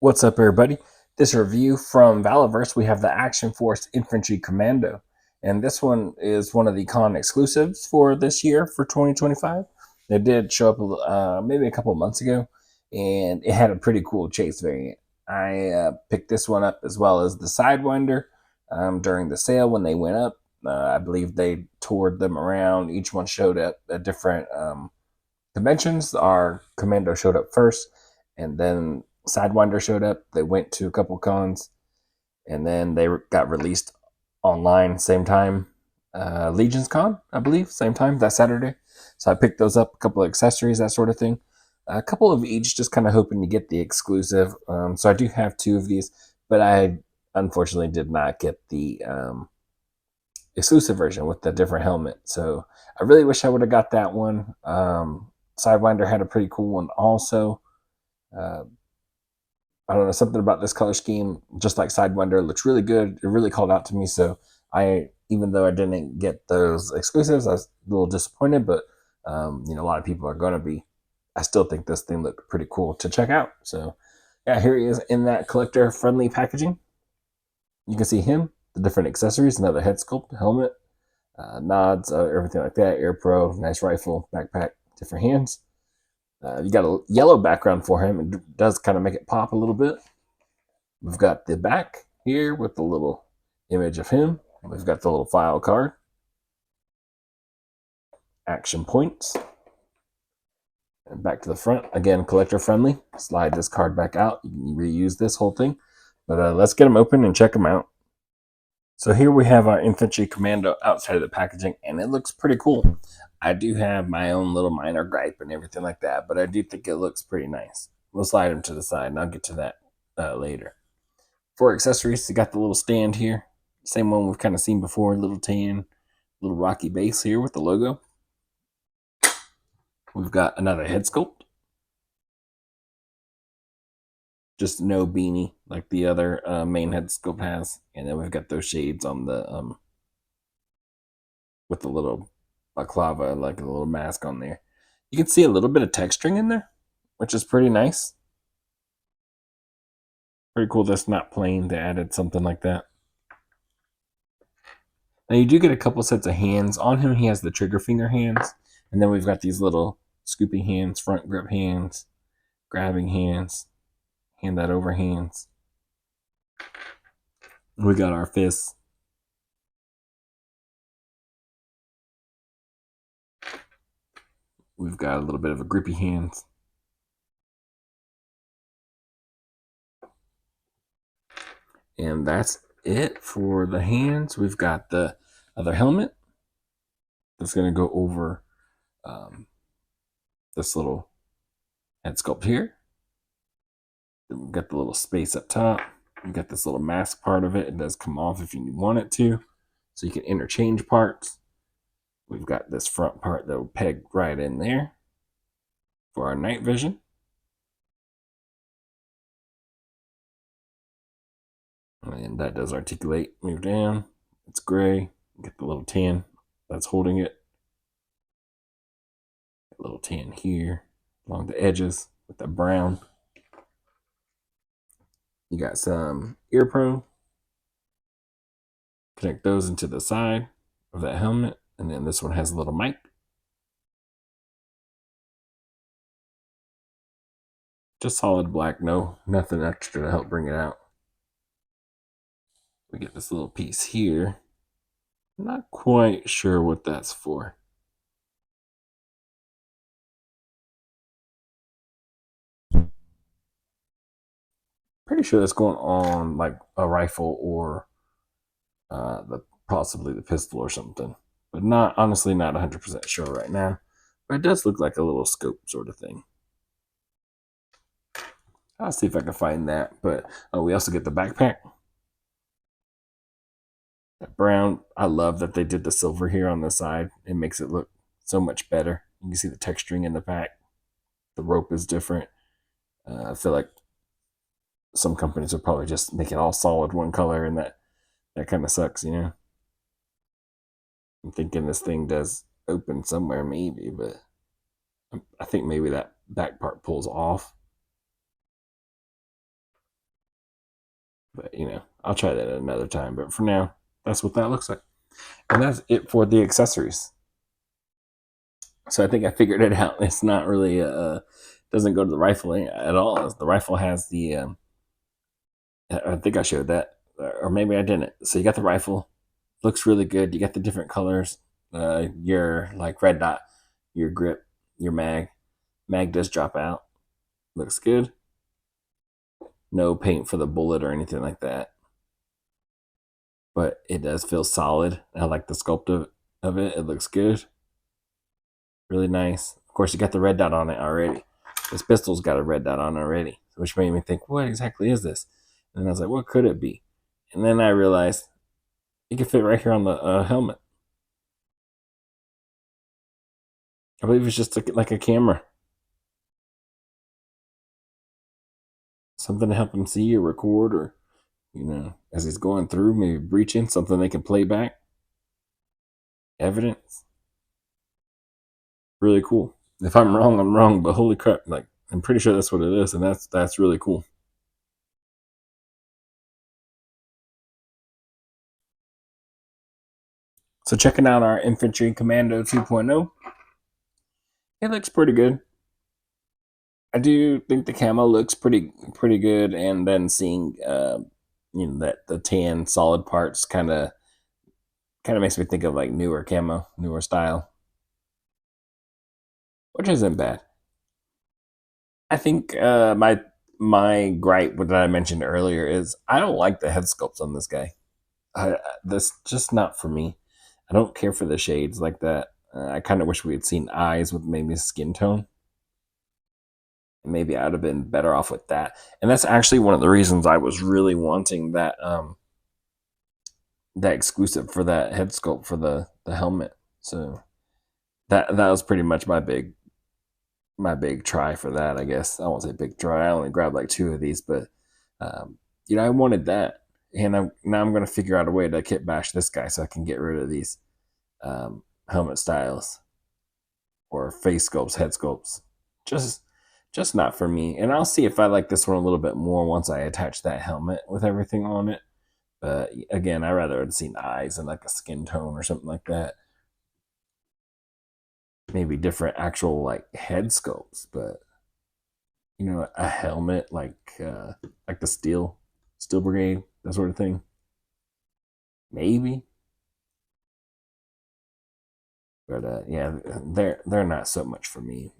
What's up, everybody? This review from valaverse, we have the Action Force Infantry Commando. And this one is one of the con exclusives for this year for 2025. It did show up maybe a couple months ago, and it had a pretty cool chase variant. I picked this one up as well as the Sidewinder during the sale when they went up. I believe they toured them around. Each one showed up at different conventions. Our Commando showed up first, and then Sidewinder showed up. They went to a couple cons, and then they got released online same time. Legion's Con, I believe, same time that Saturday. So I picked those up, a couple of accessories, that sort of thing. A couple of each, just kind of hoping to get the exclusive. So I do have two of these, but I unfortunately did not get the exclusive version with the different helmet. So I really wish I would have got that one. Sidewinder had a pretty cool one also. Uh, I don't know, something about this color scheme, just like Sidewinder, looks really good. It really called out to me. So even though I didn't get those exclusives, I was a little disappointed. But a lot of people are going to be. I still think this thing looked pretty cool to check out. So yeah, here he is in that collector friendly packaging. You can see him, the different accessories, another head sculpt, helmet, nods, everything like that. Air Pro, nice rifle, backpack, different hands. You got a yellow background for him. It does kind of make it pop a little bit. We've got the back here with the little image of him. We've got the little file card. Action points. And back to the front. Again, collector friendly. Slide this card back out. You can reuse this whole thing. But let's get them open and check them out. So here we have our Infantry Commando outside of the packaging, and it looks pretty cool. I do have my own little minor gripe and everything like that, but I do think it looks pretty nice. We'll slide them to the side, and I'll get to that later. For accessories, you got the little stand here. Same one we've kind of seen before, little tan, little rocky base here with the logo. We've got another head sculpt. Just no beanie like the other main head sculpt has. And then we've got those shades on the with the little baklava, like a little mask on there. You can see a little bit of texturing in there, which is pretty nice. Pretty cool that's not plain. They added something like that. Now you do get a couple sets of hands. On him, he has the trigger finger hands. And then we've got these little scooping hands, front grip hands, grabbing hands, hand that over hands. We got our fists. We've got a little bit of a grippy hands. And that's it for the hands. We've got the other helmet that's going to go over this little head sculpt here. Then we've got the little space up top. We've got this little mask part of it. It does come off if you want it to. So you can interchange parts. We've got this front part that will peg right in there for our night vision. And that does articulate, move down. It's gray. Get the little tan that's holding it. A little tan here along the edges with the brown. You got some ear pro. Connect those into the side of that helmet. And then this one has a little mic. Just solid black, nothing extra to help bring it out. We get this little piece here. Not quite sure what that's for. Pretty sure that's going on like a rifle or possibly the pistol or something. But honestly not 100% sure right now. But it does look like a little scope sort of thing. I'll see if I can find that. But we also get the backpack. That brown, I love that they did the silver here on the side. It makes it look so much better. You can see the texturing in the pack. The rope is different. I feel like some companies would probably just make it all solid one color, and that kind of sucks, you know. I'm thinking this thing does open somewhere maybe, but I think maybe that back part pulls off. But I'll try that at another time. But for now, that's what that looks like. And that's it for the accessories. So I think I figured it out. It's not really doesn't go to the rifle at all. The rifle has the I think I showed that, or maybe I didn't. So you got the rifle, looks really good. You got the different colors. Your like red dot, your grip, your mag does drop out. Looks good. No paint for the bullet or anything like that, but it does feel solid. I like the sculpt of it. It looks good. Really nice. Of course, you got the red dot on it already. This pistol's got a red dot on already, which made me think, what exactly is this? And I was like, what could it be? And then I realized it could fit right here on the helmet. I believe it's just like a camera, something to help him see or record, or as he's going through, maybe breaching, something they can play back, evidence. Really cool. If I'm wrong, I'm wrong, but holy crap! Like I'm pretty sure that's what it is, and that's really cool. So checking out our Infantry Commando 2.0, it looks pretty good. I do think the camo looks pretty good, and then seeing that the tan solid parts kind of makes me think of like newer camo, newer style, which isn't bad. I think my gripe, what I mentioned earlier, is I don't like the head sculpts on this guy. This just not for me. I don't care for the shades like that. I kind of wish we had seen eyes with maybe skin tone. Maybe I'd have been better off with that. And that's actually one of the reasons I was really wanting that exclusive for that head sculpt for the helmet. So that was pretty much my big try for that. I guess I won't say big try. I only grabbed like two of these, but I wanted that, and now I'm gonna figure out a way to kit bash this guy so I can get rid of these helmet styles or face sculpts, head sculpts. Just just not for me. And I'll see if I like this one a little bit more once I attach that helmet with everything on it. But again, I rather have seen eyes and like a skin tone or something like that. Maybe different actual like head sculpts, but a helmet like the Steel Brigade, that sort of thing. Maybe, but yeah, they're not so much for me.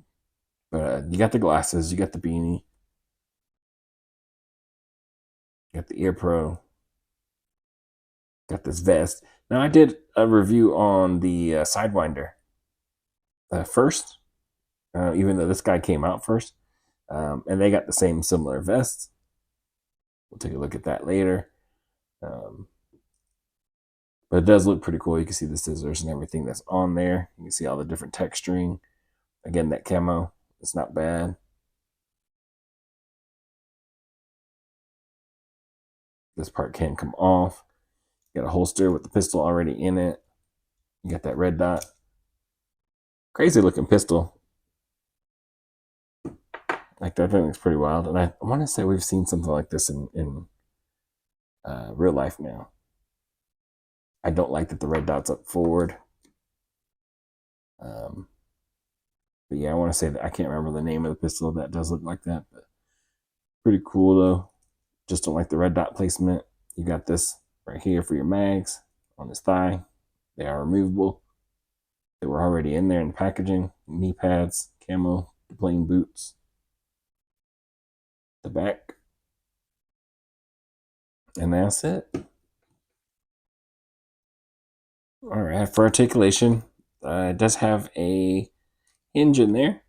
But you got the glasses, you got the beanie, you got the ear pro, got this vest. Now I did a review on the Sidewinder first, even though this guy came out first, and they got the same similar vests. We'll take a look at that later. Um, but it does look pretty cool. You can see the scissors and everything that's on there. You can see all the different texturing. Again, that camo, it's not bad. This part can come off. You got a holster with the pistol already in it. You got that red dot. Crazy looking pistol. Like that thing looks pretty wild. And I want to say we've seen something like this in real life now. I don't like that the red dot's up forward. But yeah, I want to say that I can't remember the name of the pistol that does look like that. But pretty cool though. Just don't like the red dot placement. You got this right here for your mags on his thigh. They are removable. They were already in there in the packaging. Knee pads, camo, plain boots. The back. And that's it. All right, for articulation, it does have a hinge in there,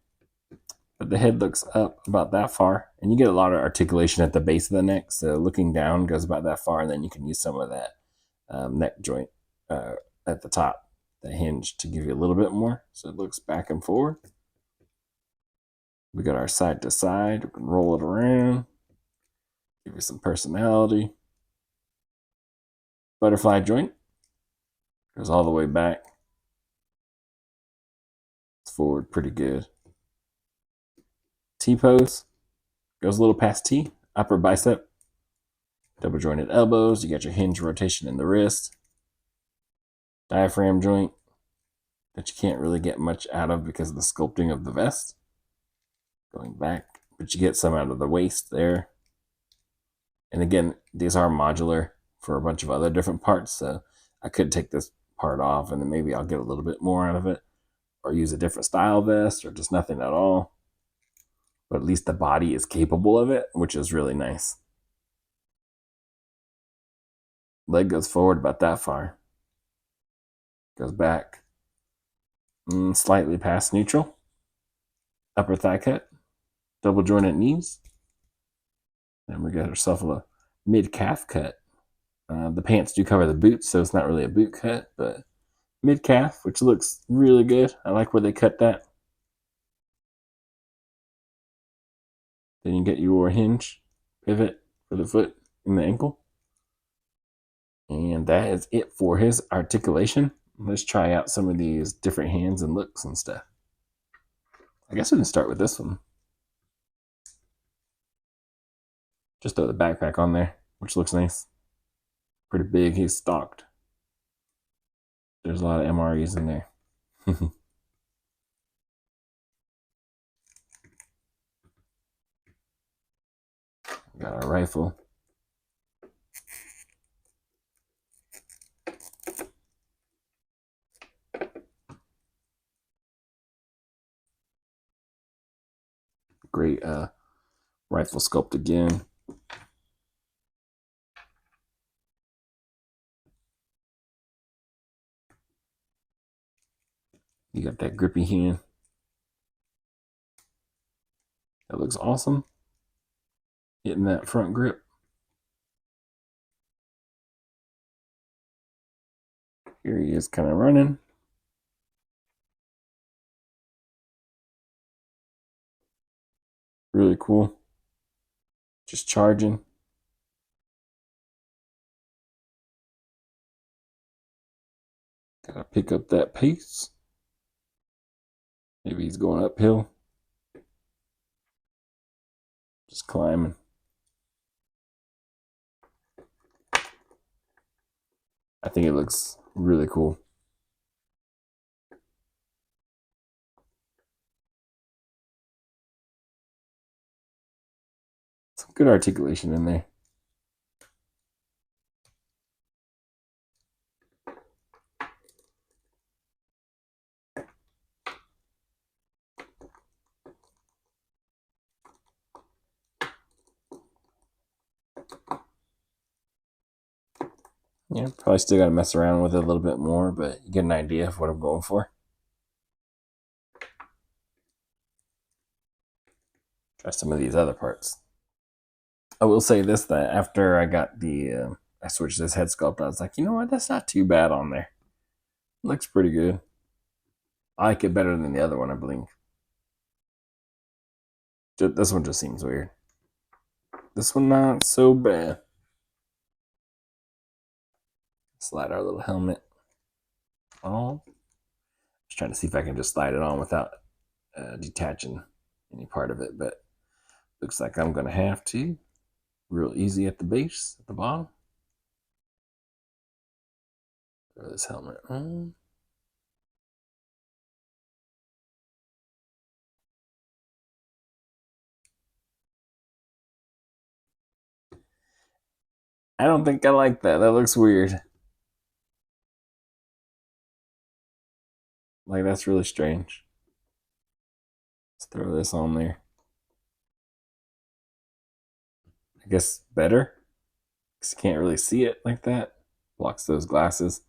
but the head looks up about that far, and you get a lot of articulation at the base of the neck. So looking down goes about that far, and then you can use some of that neck joint at the top, the hinge, to give you a little bit more. So it looks back and forward. We got our side to side. We can roll it around, give you some personality. Butterfly joint goes all the way back. It's forward pretty good. T pose goes a little past T, upper bicep. Double jointed elbows. You got your hinge rotation in the wrist. Diaphragm joint that you can't really get much out of because of the sculpting of the vest. Going back, but you get some out of the waist there. And again, these are modular for a bunch of other different parts, so I could take this part off and then maybe I'll get a little bit more out of it, or use a different style vest, or just nothing at all. But at least the body is capable of it, which is really nice. Leg goes forward about that far. Goes back slightly past neutral. Upper thigh cut. Double jointed knees. Then we got ourselves a mid calf cut. The pants do cover the boots, so it's not really a boot cut, but mid calf, which looks really good. I like where they cut that. Then you get your hinge pivot for the foot and the ankle. And that is it for his articulation. Let's try out some of these different hands and looks and stuff. I guess we can start with this one. Just throw the backpack on there, which looks nice. Pretty big. He's stocked. There's a lot of MREs in there. Got our rifle. Great rifle sculpt again. You got that grippy hand. That looks awesome. Getting that front grip. Here he is kind of running. Really cool. Just charging. Gotta pick up that pace. Maybe he's going uphill. Just climbing. I think it looks really cool. Some good articulation in there. Yeah, probably still got to mess around with it a little bit more, but you get an idea of what I'm going for. Try some of these other parts. I will say this, that after I got the, I switched this head sculpt, I was like, you know what, that's not too bad on there. Looks pretty good. I like it better than the other one, I believe. This one just seems weird. This one not so bad. Slide our little helmet on. Just trying to see if I can just slide it on without detaching any part of it, but looks like I'm gonna have to. Real easy at the base, at the bottom. Throw this helmet on. I don't think I like that. That looks weird. Like, that's really strange. Let's throw this on there. I guess better, because you can't really see it like that. Blocks those glasses.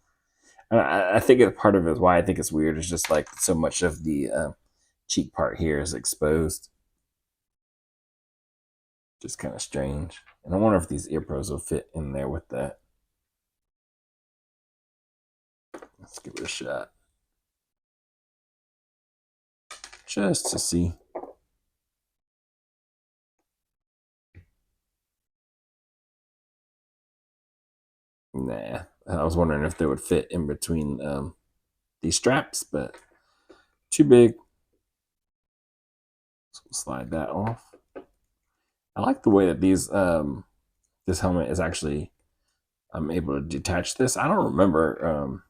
And I think it, part of it is why I think it's weird is just like so much of the cheek part here is exposed. Just kind of strange. And I wonder if these ear pros will fit in there with that. Let's give it a shot. Just to see. Nah. I was wondering if they would fit in between these straps, but too big. So we'll slide that off. I like the way that these This helmet is actually, I'm able to detach this. I don't remember,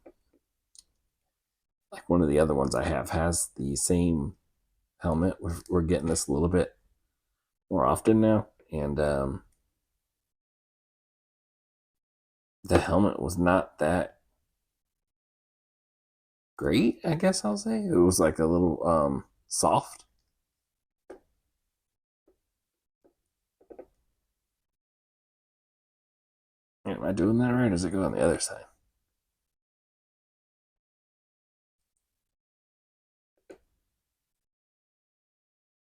like one of the other ones I have has the same helmet. We're getting this a little bit more often now, and the helmet was not that great. I guess I'll say it was like a little soft. Am I doing that right? Or does it go on the other side?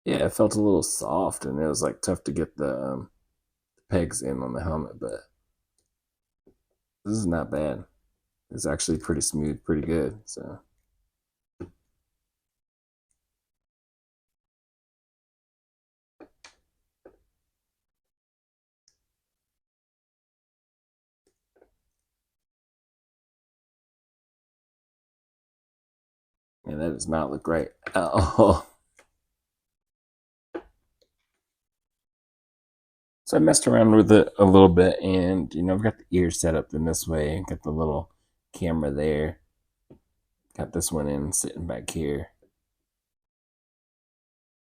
Yeah, it felt a little soft, and it was like tough to get the pegs in on the helmet. But this is not bad. It's actually pretty smooth, pretty good. So yeah, that does not look right at all. So I messed around with it a little bit, and I've got the ears set up in this way. Got the little camera there. Got this one in sitting back here.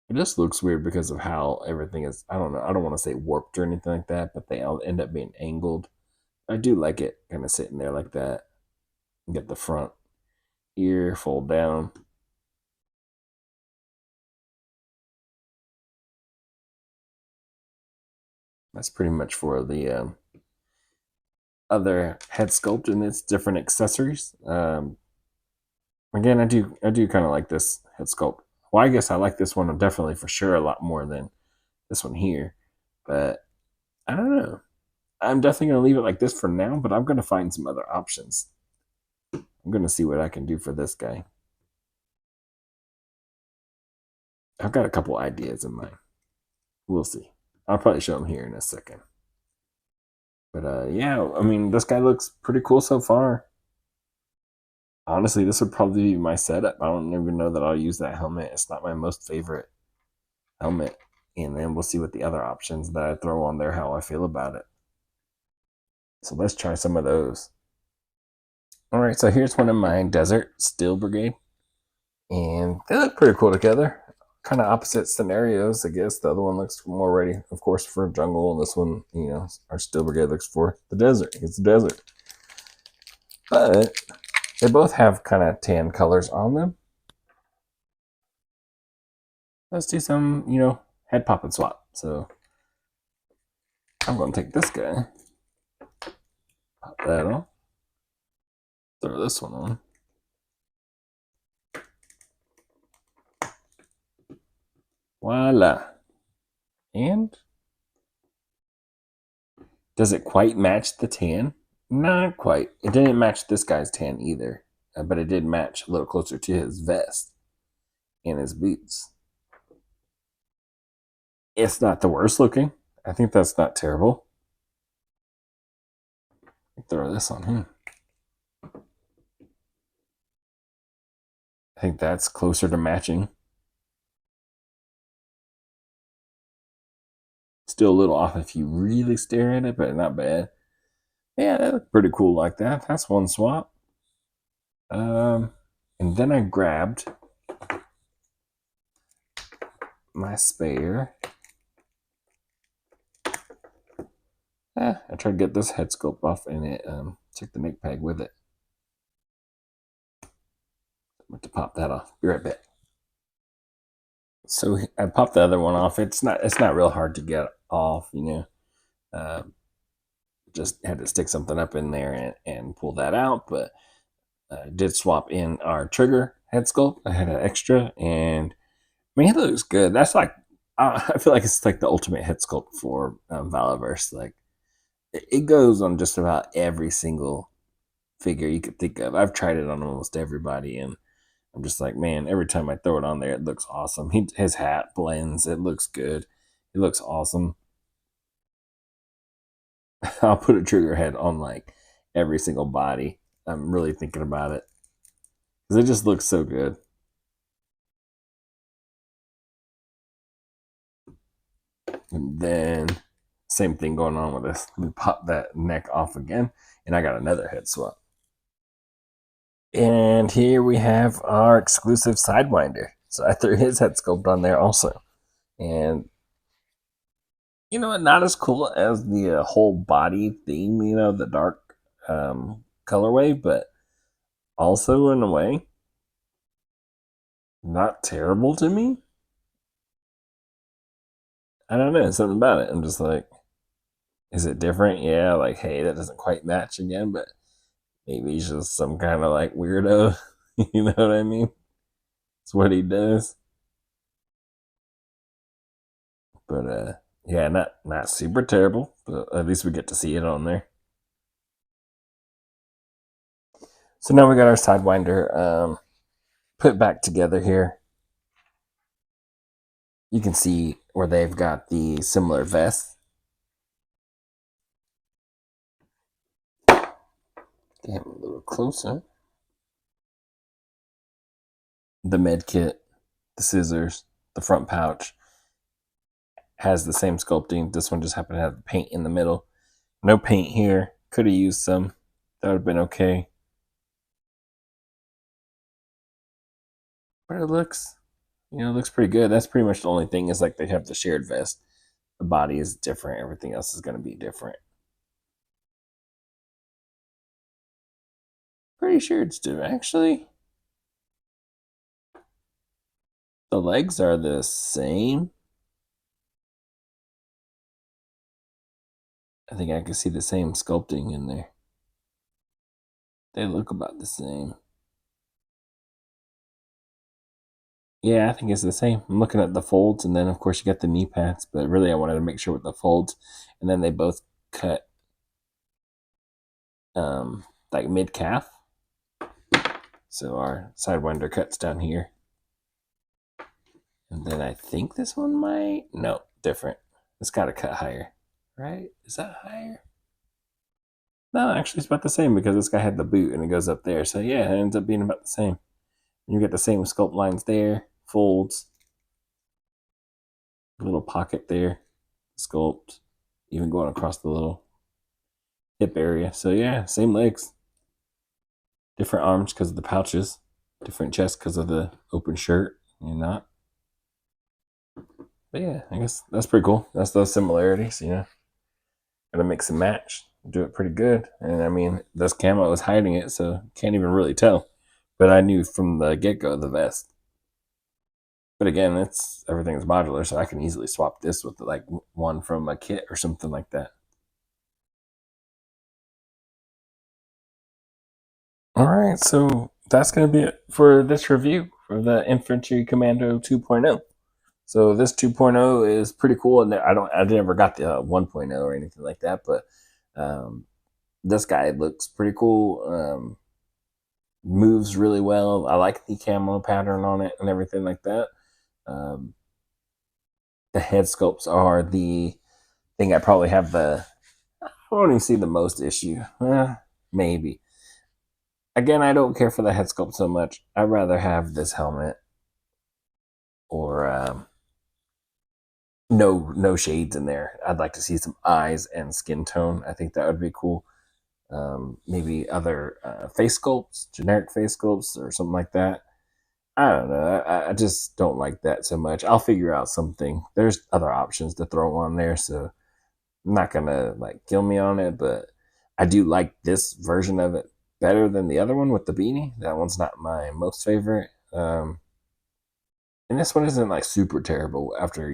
It just looks weird because of how everything is. I don't know. I don't want to say warped or anything like that, but they all end up being angled. I do like it kind of sitting there like that. Get the front ear fold down. That's pretty much for the other head sculpt and its different accessories. Again, I do kind of like this head sculpt. Well, I guess I like this one definitely for sure a lot more than this one here. But I don't know. I'm definitely going to leave it like this for now, but I'm going to find some other options. I'm going to see what I can do for this guy. I've got a couple ideas in mind. We'll see. I'll probably show them here in a second. But yeah, I mean, this guy looks pretty cool so far. Honestly, this would probably be my setup. I don't even know that I'll use that helmet. It's not my most favorite helmet. And then we'll see what the other options that I throw on there, how I feel about it. So let's try some of those. All right, so here's one of my Desert Steel Brigade. And they look pretty cool together. Kind of opposite scenarios, I guess. The other one looks more ready, of course, for jungle. And this one, our Steel Brigade looks for the desert. It's the desert. But they both have kind of tan colors on them. Let's do some, head pop and swap. So I'm going to take this guy, pop that on, throw this one on. Voila. And does it quite match the tan? Not quite. It didn't match this guy's tan either, but it did match a little closer to his vest and his boots. It's not the worst looking. I think that's not terrible. Throw this on him. I think that's closer to matching. Still a little off if you really stare at it, but not bad. Yeah, that looked pretty cool like that. That's one swap. And then I grabbed my spare. I tried to get this head sculpt off, and it took the neck peg with it. I'm going to pop that off. Be right back. So I popped the other one off. It's not real hard to get off, Uh, just had to stick something up in there and pull that out, but I did swap in our trigger head sculpt. I had an extra, and I mean, it looks good. That's like, I feel like it's like the ultimate head sculpt for valaverse. Like, it goes on just about every single figure you could think of. I've tried it on almost everybody, and I'm just like, man, every time I throw it on there, it looks awesome. His hat blends. It looks good. It looks awesome. I'll put a trigger head on like every single body. I'm really thinking about it because it just looks so good. And then Same thing going on with this. We pop that neck off again, and I got another head swap. And here we have our exclusive Sidewinder. So I threw his head sculpt on there also. And you know what? Not as cool as the whole body theme, you know, the dark colorway, but also in a way, not terrible to me. I don't know, something about it. I'm just like, is it different? Yeah, like, hey, that doesn't quite match again, but maybe he's just some kind of like weirdo. You know what I mean? It's what he does. But yeah, not super terrible, but at least we get to see it on there. So now we got our Sidewinder put back together here. You can see where they've got the similar vest. Get a little closer. The med kit, the scissors, the front pouch has the same sculpting. This one just happened to have the paint in the middle. No paint here. Could have used some. That would have been okay. But it looks, you know, it looks pretty good. That's pretty much the only thing is like they have the shared vest. The body is different. Everything else is going to be different. Pretty sure it's different. Actually, the legs are the same. I think I can see the same sculpting in there. They look about the same. Yeah, I think it's the same. I'm looking at the folds, and then of course you got the knee pads, but really I wanted to make sure with the folds, and then they both cut like mid calf. So our Sidewinder cuts down here. And then I think this one might, no, different. It's got to cut higher, right? Is that higher? No, actually it's about the same because this guy had the boot and it goes up there. So yeah, it ends up being about the same. You get the same sculpt lines there, folds, little pocket there, sculpt, even going across the little hip area. So yeah, same legs, different arms because of the pouches, different chest because of the open shirt and not. But yeah, I guess that's pretty cool. That's those similarities, you know. Gotta mix and match, do it pretty good. And I mean, this camo was hiding it, so can't even really tell. But I knew from the get go the vest. But again, it's everything's modular, so I can easily swap this with like one from a kit or something like that. All right, so that's going to be it for this review for the Infantry Commando 2.0. So this 2.0 is pretty cool, and I never got the 1.0 or anything like that, but this guy looks pretty cool. Moves really well. I like the camo pattern on it and everything like that. The head sculpts are the thing I probably have I won't even see the most issue. Maybe. Again, I don't care for the head sculpt so much. I'd rather have this helmet or no shades in there. I'd like to see some eyes and skin tone. I think that would be cool. Maybe other face sculpts, generic face sculpts, or something like that. I don't know. I just don't like that so much. I'll figure out something. There's other options to throw on there, so I'm not gonna like kill me on it. But I do like this version of it better than the other one with the beanie. That one's not my most favorite. And this one isn't like super terrible after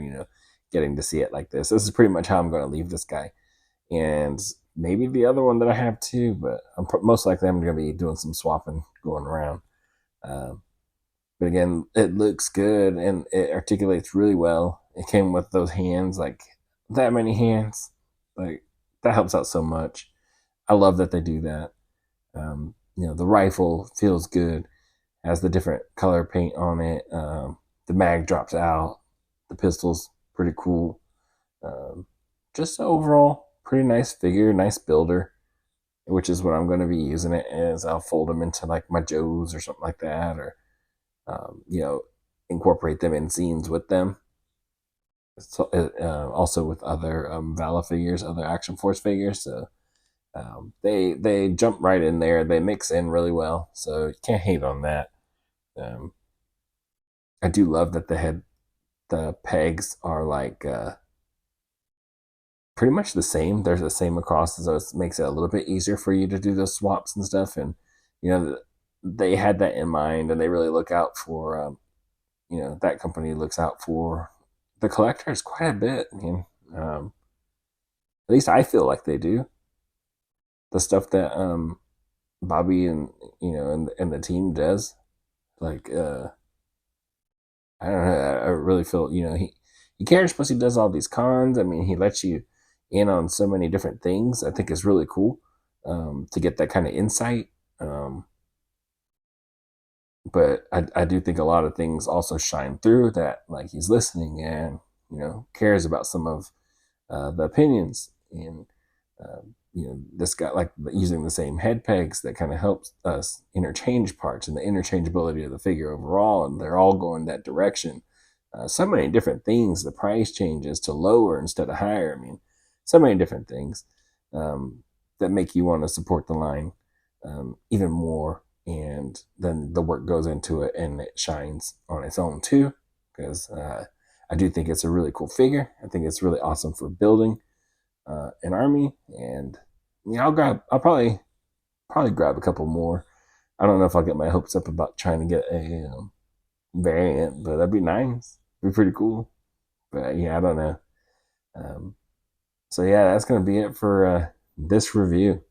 getting to see it like this. This is pretty much how I'm going to leave this guy, and maybe the other one that I have too. But most likely I'm going to be doing some swapping going around. But again, it looks good and it articulates really well. It came with those hands, like that many hands, like that helps out so much. I love that they do that. The rifle feels good, has the different color paint on it. The mag drops out. The pistol's pretty cool. Just overall, pretty nice figure, nice builder, which is what I'm going to be using it as. I'll fold them into like my Joes or something like that, or incorporate them in scenes with them. So, also with other Vala figures, other Action Force figures. So they jump right in there. They mix in really well. So you can't hate on that. Um, I do love that the pegs are like pretty much the same. They're the same across, so it makes it a little bit easier for you to do those swaps and stuff. And you know, they had that in mind, and they really look out for that company looks out for the collectors quite a bit. I mean, at least I feel like they do. The stuff that Bobby and and the team does, like I don't know. I really feel he cares. Plus, he does all these cons. I mean, he lets you in on so many different things. I think it's really cool to get that kind of insight. Um, but I do think a lot of things also shine through that, like he's listening and cares about some of the opinions and this guy like using the same head pegs that kind of helps us interchange parts and the interchangeability of the figure overall, and they're all going that direction. So many different things. The price changes to lower instead of higher. I mean, so many different things that make you want to support the line even more. And then the work goes into it and it shines on its own too. Because I do think it's a really cool figure. I think it's really awesome for building an army. And I'll probably grab a couple more. I don't know if I'll get my hopes up about trying to get a variant, but that'd be nice. It'd be pretty cool. But yeah, I don't know. Um, so yeah, that's gonna be it for this review.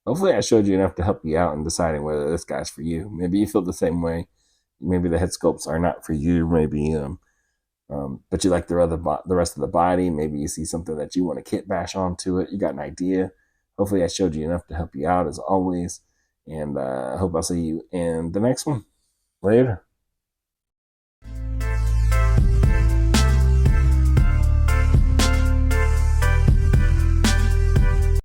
Hopefully, I showed you enough to help you out in deciding whether this guy's for you. Maybe you feel the same way. Maybe the head sculpts are not for you. Maybe but you like the rest of the body. Maybe you see something that you want to kit bash onto it. You got an idea. Hopefully, I showed you enough to help you out as always. And I hope I'll see you in the next one. Later.